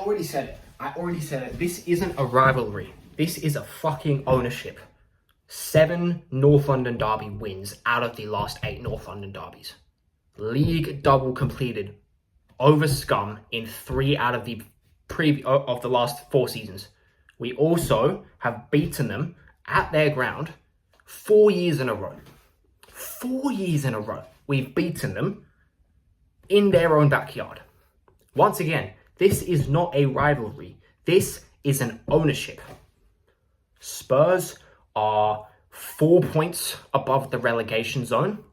already said it. This isn't a rivalry. This is a fucking ownership. 7 North London derby wins out of the last 8 North London derbies. League double completed over Scum in 3 out of the last 4 seasons. We also have beaten them at their ground 4 years in a row. 4 years in a row. We've beaten them in their own backyard. Once again, this is not a rivalry. This is an ownership. Spurs are 4 points above the relegation zone.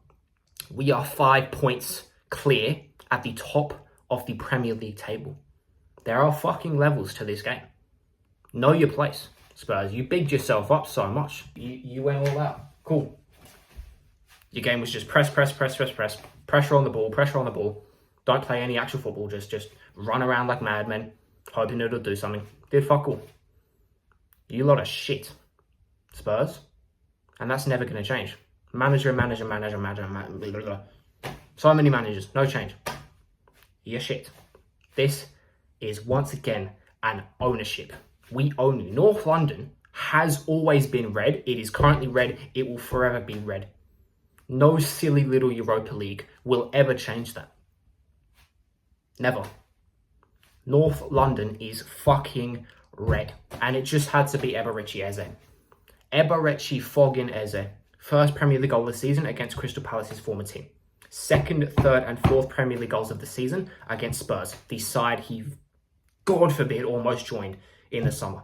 We are 5 points clear at the top of the Premier League table. There are fucking levels to this game. Know your place, Spurs. You bigged yourself up so much. You went all out. Cool. Your game was just press. Pressure on the ball. Don't play any actual football. Just run around like madmen, hoping it'll do something. Did fuck all. You lot of shit, Spurs. And that's never going to change. Manager. So many managers. No change. You're shit. This is once again an ownership. We own you. North London has always been red. It is currently red. It will forever be red. No silly little Europa League will ever change that. Never. North London is fucking red. And it just had to be EBERE EZE. EBERE fucking EZE. First Premier League goal of the season against Crystal Palace's former team. Second, third and fourth Premier League goals of the season against Spurs. The side he, God forbid, almost joined in the summer.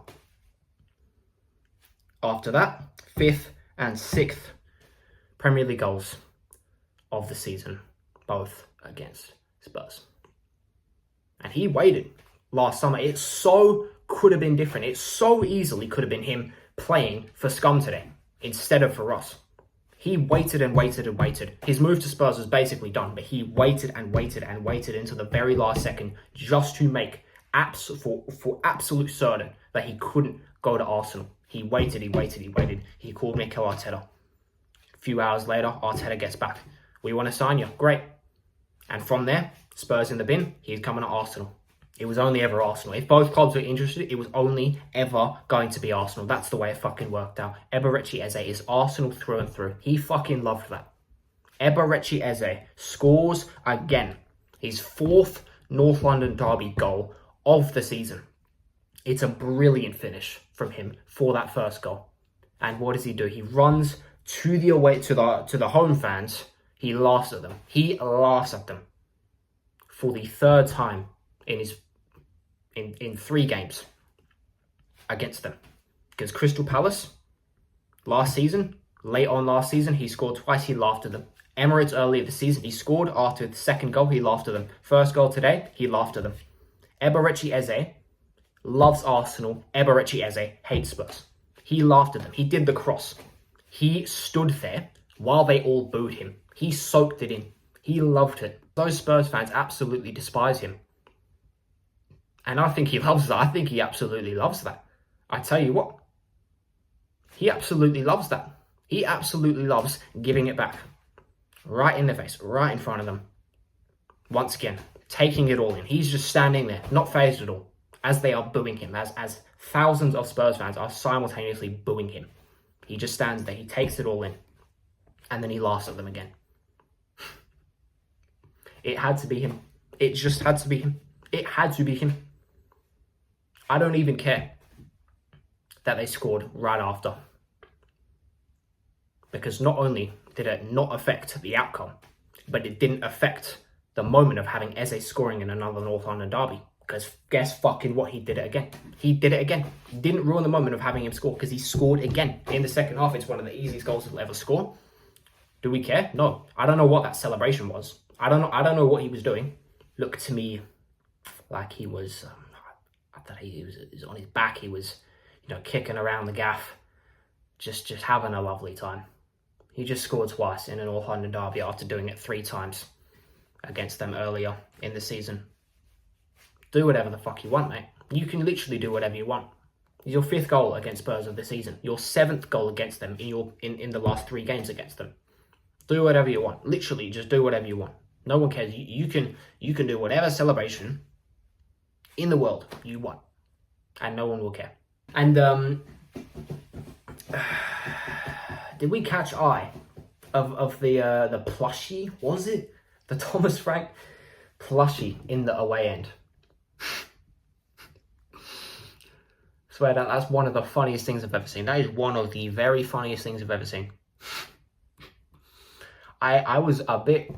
After that, 5th and 6th Premier League goals of the season. Both against Spurs. And he waited last summer. It so could have been different. It so easily could have been him playing for Scum today instead of for us. He waited and waited and waited. His move to Spurs was basically done, but he waited and waited and waited until the very last second just to make for absolute certain that he couldn't go to Arsenal. He waited. He called Mikel Arteta. A few hours later, Arteta gets back. We want to sign you. Great. And from there, Spurs in the bin, he's coming to Arsenal. It was only ever Arsenal. If both clubs were interested, it was only ever going to be Arsenal. That's the way it fucking worked out. EBERE EZE is Arsenal through and through. He fucking loved that. EBERE EZE scores again. His 4th North London derby goal of the season. It's a brilliant finish from him for that first goal. And what does he do? He runs to the home fans. He laughs at them. He laughs at them for the 3rd time in 3 games against them. Because Crystal Palace, late on last season, he scored twice, he laughed at them. Emirates earlier this season, he scored after the 2nd goal, he laughed at them. First goal today, he laughed at them. EBERE EZE loves Arsenal. EBERE EZE hates Spurs. He laughed at them. He did the cross. He stood there while they all booed him. He soaked it in. He loved it. Those Spurs fans absolutely despise him. And I think he loves that. I think he absolutely loves that. I tell you what. He absolutely loves that. He absolutely loves giving it back. Right in their face. Right in front of them. Once again. Taking it all in. He's just standing there. Not fazed at all. As they are booing him. As thousands of Spurs fans are simultaneously booing him. He just stands there. He takes it all in. And then he laughs at them again. It had to be him. It just had to be him. It had to be him. I don't even care that they scored right after. Because not only did it not affect the outcome, but it didn't affect the moment of having Eze scoring in another North London derby. Because guess fucking what? He did it again. He did it again. He didn't ruin the moment of having him score because he scored again. In the second half, it's one of the easiest goals he'll ever score. Do we care? No. I don't know what that celebration was. I don't know what he was doing. Looked to me like he was... I thought he was on his back. He was, kicking around the gaff. Just having a lovely time. He just scored twice in an North London derby after doing it 3 times against them earlier in the season. Do whatever the fuck you want, mate. You can literally do whatever you want. It's your 5th goal against Spurs of the season. Your 7th goal against them in the last 3 games against them. Do whatever you want. Literally, just do whatever you want. No one cares. You can do whatever celebration in the world, you won. And no one will care. And did we catch eye of the plushie? Was it the Thomas Frank plushie in the away end? Swear that's one of the funniest things I've ever seen. That is one of the very funniest things I've ever seen. I was a bit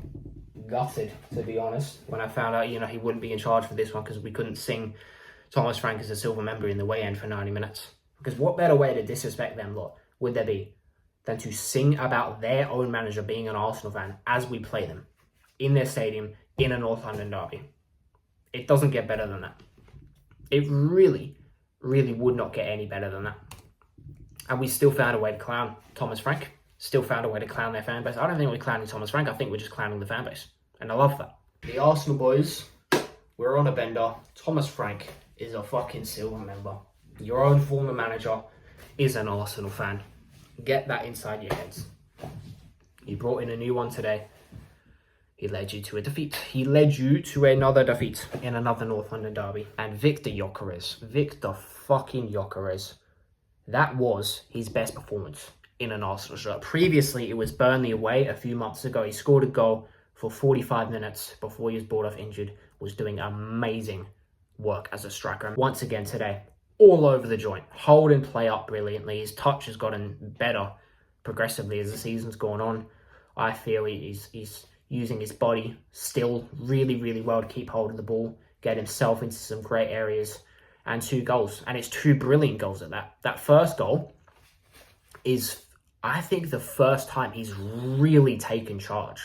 gutted, to be honest, when I found out, he wouldn't be in charge for this one because we couldn't sing Thomas Frank as a silver member in the way end for 90 minutes. Because what better way to disrespect them lot would there be than to sing about their own manager being an Arsenal fan as we play them in their stadium in a North London derby? It doesn't get better than that. It really would not get any better than that. And we still found a way to clown Thomas Frank. Still found a way to clown their fan base. I don't think we're clowning Thomas Frank. I think we're just clowning the fan base. And I love that. The Arsenal boys, we're on a bender. Thomas Frank is a fucking silver member. Your own former manager is an Arsenal fan. Get that inside your heads. He brought in a new one today. He led you to a defeat. He led you to another defeat in another North London derby. And Victor fucking Gyökeres, that was his best performance in an Arsenal shirt. Previously, it was Burnley away a few months ago. He scored a goal for 45 minutes before he was brought off injured. Was doing amazing work as a striker. And once again today, all over the joint. Hold and play up brilliantly. His touch has gotten better progressively as the season's gone on. I feel he's using his body still really well to keep hold of the ball, get himself into some great areas, and 2 goals. And it's 2 brilliant goals at that. That first goal is, I think, the first time he's really taken charge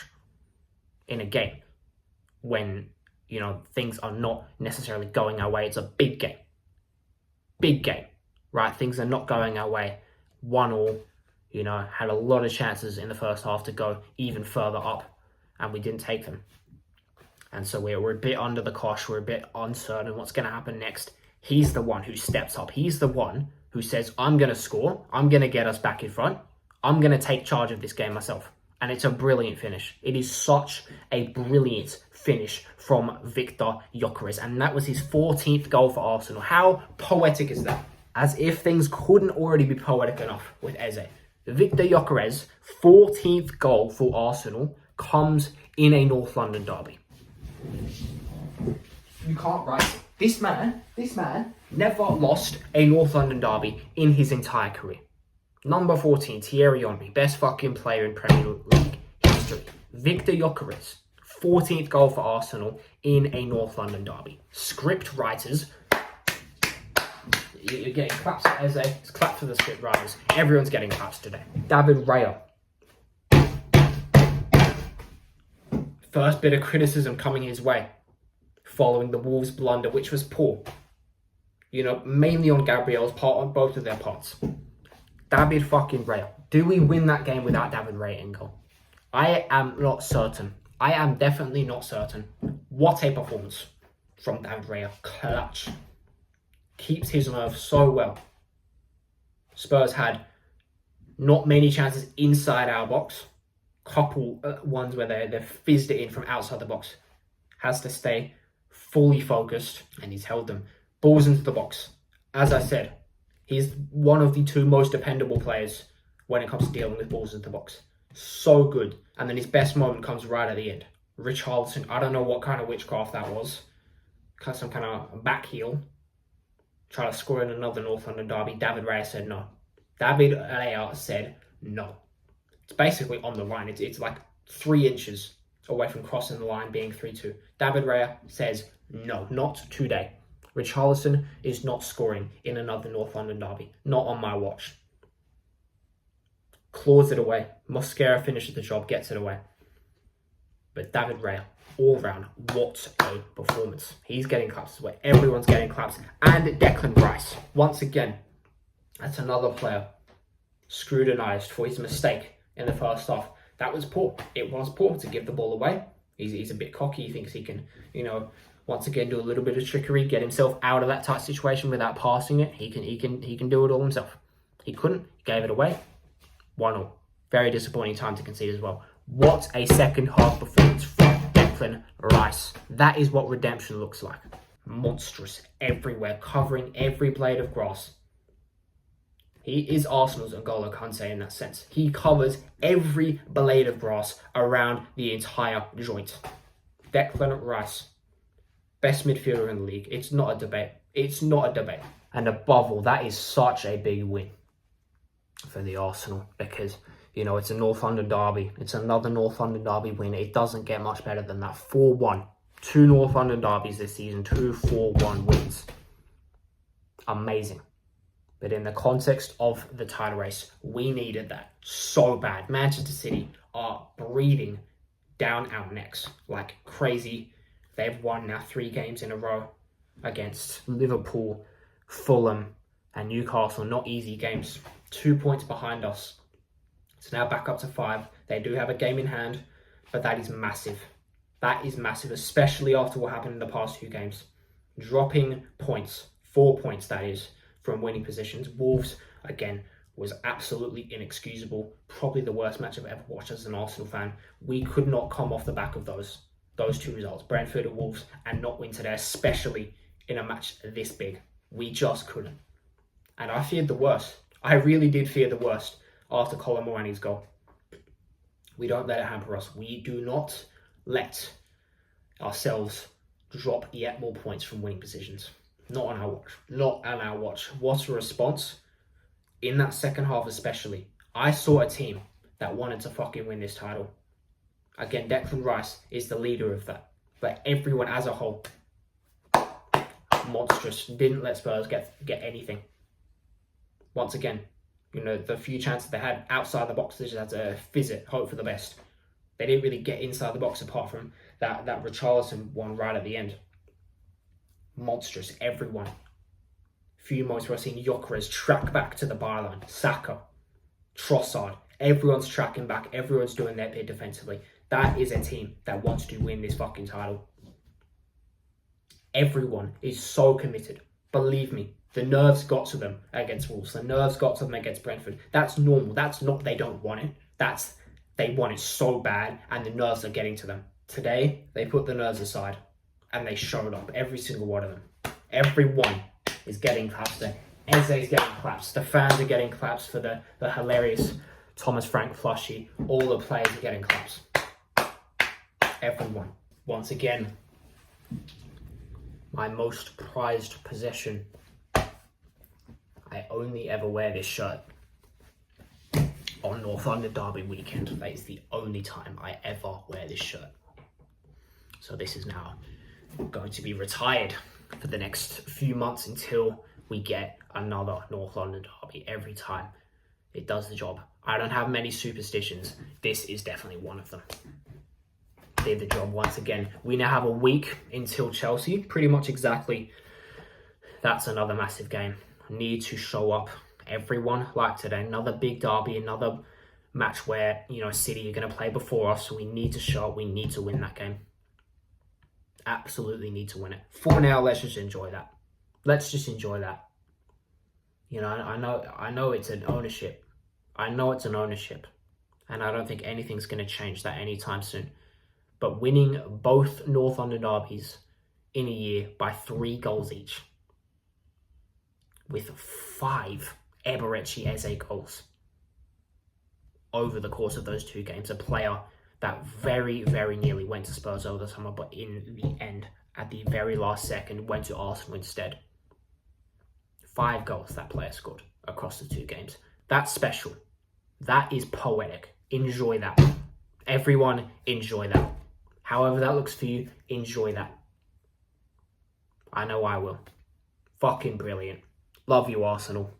in a game when, things are not necessarily going our way. It's a big game. Big game, right? Things are not going our way. 1-1, had a lot of chances in the first half to go even further up, and we didn't take them. And so we're a bit under the cosh. We're a bit uncertain what's going to happen next. He's the one who steps up. He's the one who says, I'm going to score. I'm going to get us back in front. I'm going to take charge of this game myself. And it's a brilliant finish. It is such a brilliant finish from Victor Gyökeres. And that was his 14th goal for Arsenal. How poetic is that? As if things couldn't already be poetic enough with EZE. Victor Gyökeres' 14th goal for Arsenal comes in a North London derby. You can't write it. This man never lost a North London derby in his entire career. Number 14, Thierry Henry, best fucking player in Premier League history. Victor Gyökeres, 14th goal for Arsenal in a North London derby. Script writers, you're getting claps for EZE, it's claps for the script writers. Everyone's getting claps today. David Raya. First bit of criticism coming his way following the Wolves blunder, which was poor. Mainly on Gabriel's part, on both of their parts. David fucking Raya. Do we win that game without David Raya in goal? I am not certain. I am definitely not certain. What a performance from David Raya. Clutch. Keeps his nerve so well. Spurs had not many chances inside our box. Couple ones where they've fizzed it in from outside the box. Has to stay fully focused, and he's held them. Balls into the box. As I said, he's one of the 2 most dependable players when it comes to dealing with balls into the box. So good. And then his best moment comes right at the end. Richarlison, I don't know what kind of witchcraft that was. Some kind of back heel. Try to score in another North London derby. David Raya said no. David Raya said no. It's basically on the line. It's like 3 inches away from crossing the line, being 3-2. David Raya says no, not today. Richarlison is not scoring in another North London derby. Not on my watch. Claws it away. Mosquera finishes the job, gets it away. But David Raya, all round, what a performance. He's getting claps as well. Everyone's getting claps. And Declan Rice, once again, that's another player scrutinised for his mistake in the first half. That was poor. It was poor to give the ball away. He's a bit cocky. He thinks he can, once again do a little bit of trickery, get himself out of that tight situation without passing it. He can do it all himself. He couldn't. He gave it away. 1-1. Very disappointing time to concede as well. What a second half performance from Declan Rice. That is what redemption looks like. monstrous everywhere, covering every blade of grass. He is Arsenal's N'Golo Kante in that sense. He covers every blade of grass around the entire joint. Declan Rice, best midfielder in the league. It's not a debate. It's not a debate. And above all, that is such a big win for the Arsenal because, you know, it's a North London derby. It's another North London derby win. It doesn't get much better than that. 4-1. 2 North London derbies this season. 2 4-1 wins. Amazing. But in the context of the title race, we needed that so bad. Manchester City are breathing down our necks like crazy. They've won now 3 games in a row against Liverpool, Fulham, and Newcastle. Not easy games. 2 points behind us. It's now back up to 5. They do have a game in hand, but that is massive. That is massive, especially after what happened in the past 2 games. Dropping points, 4 points that is, from winning positions. Wolves, again, was absolutely inexcusable. Probably the worst match I've ever watched as an Arsenal fan. We could not come off the back of those 2 results, Brentford and Wolves, and not win today, especially in a match this big. We just couldn't. And I feared the worst. I really did fear the worst after Colin Moani's goal. We don't let it hamper us. We do not let ourselves drop yet more points from winning positions. Not on our watch. Not on our watch. What a response. In that second half especially, I saw a team that wanted to fucking win this title. Again, Declan Rice is the leader of that. But everyone as a whole, monstrous. Didn't let Spurs get anything. Once again, you know, the few chances they had outside the box, they just had to fizz it, hope for the best. They didn't really get inside the box apart from that Richarlison one right at the end. Monstrous, everyone. Few moments where I've seen Gyökeres track back to the byline. Saka, Trossard, everyone's tracking back. Everyone's doing their bit defensively. That is a team that wants to win this fucking title. Everyone is so committed. Believe me, the nerves got to them against Wolves. The nerves got to them against Brentford. That's normal. That's not they don't want it. That's they want it so bad and the nerves are getting to them. Today, they put the nerves aside and they showed up. Every single one of them. Everyone is getting claps there. EZE is getting claps. The fans are getting claps for the hilarious Thomas Frank plushie. All the players are getting claps. Everyone. Once again, my most prized possession. I only ever wear this shirt on North London Derby weekend. That is the only time I ever wear this shirt. So this is now going to be retired for the next few months until we get another North London Derby. Every time it does the job. I don't have many superstitions. This is definitely one of them. Did the job once again. We now have a week until Chelsea. Pretty much exactly. That's another massive game. Need to show up. Everyone like today. Another big derby. Another match where, you know, City are going to play before us. So we need to show up. We need to win that game. Absolutely need to win it. For now, let's just enjoy that. Let's just enjoy that. You know, I know it's an ownership. I know it's an ownership. And I don't think anything's going to change that anytime soon. But winning both North London derbies in a year by 3 goals each. With 5 EBERE EZE goals. Over the course of those 2 games. A player that very, very nearly went to Spurs over the summer, but in the end, at the very last second, went to Arsenal instead. 5 goals that player scored across the 2 games. That's special. That is poetic. Enjoy that. Everyone, enjoy that. However that looks for you, enjoy that. I know I will. Fucking brilliant. Love you, Arsenal.